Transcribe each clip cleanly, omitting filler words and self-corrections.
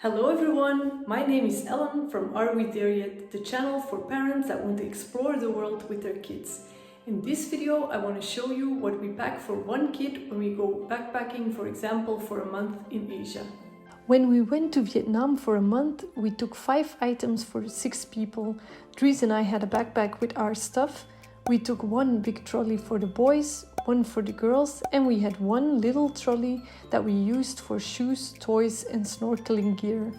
Hello everyone, my name is Ellen from Are We There Yet, the channel for parents that want to explore the world with their kids. In this video I want to show you what we pack for one kid when we go backpacking, for example, for a month in Asia. When we went to Vietnam for a month, we took 5 items for 6 people. Dries and I had a backpack with our stuff. We took one big trolley for the boys, one for the girls, and we had one little trolley that we used for shoes, toys and snorkeling gear.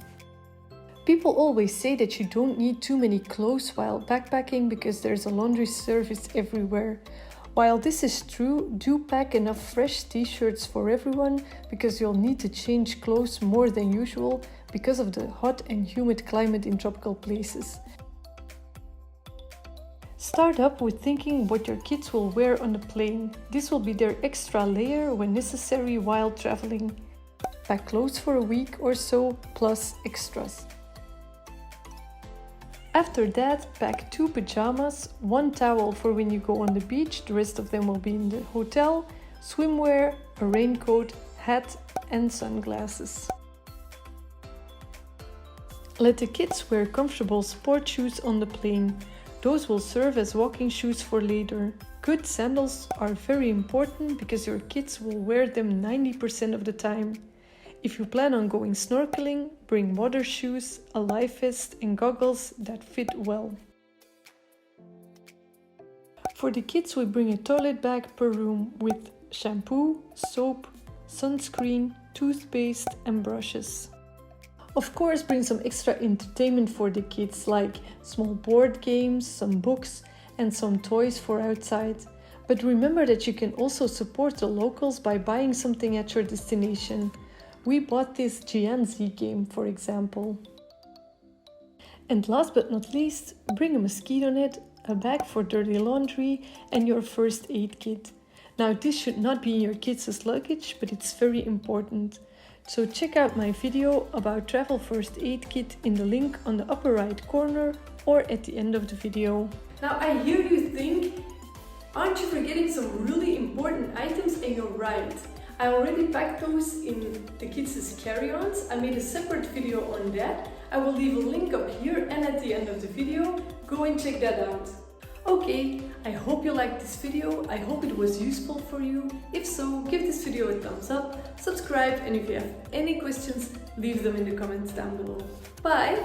People always say that you don't need too many clothes while backpacking because there's a laundry service everywhere. While this is true, do pack enough fresh t-shirts for everyone because you'll need to change clothes more than usual because of the hot and humid climate in tropical places. Start up with thinking what your kids will wear on the plane. This will be their extra layer when necessary while traveling. Pack clothes for a week or so, plus extras. After that, pack 2 pajamas, 1 towel for when you go on the beach, the rest of them will be in the hotel, swimwear, a raincoat, hat and sunglasses. Let the kids wear comfortable sport shoes on the plane. Those will serve as walking shoes for later. Good sandals are very important because your kids will wear them 90% of the time. If you plan on going snorkeling, bring water shoes, a life vest and goggles that fit well. For the kids, we bring a toilet bag per room with shampoo, soap, sunscreen, toothpaste and brushes. Of course, bring some extra entertainment for the kids, like small board games, some books and some toys for outside. But remember that you can also support the locals by buying something at your destination. We bought this Jianzi game, for example. And last but not least, bring a mosquito net, a bag for dirty laundry and your first aid kit. Now this should not be in your kids' luggage, but it's very important. So check out my video about travel first aid kit in the link on the upper right corner or at the end of the video. Now I hear you think, aren't you forgetting some really important items? And you're right. I already packed those in the kids' carry-ons. I made a separate video on that. I will leave a link up here and at the end of the video. Go and check that out. Okay, I hope you liked this video. I hope it was useful for you. If so, give this video a thumbs up, subscribe, and if you have any questions, leave them in the comments down below. Bye!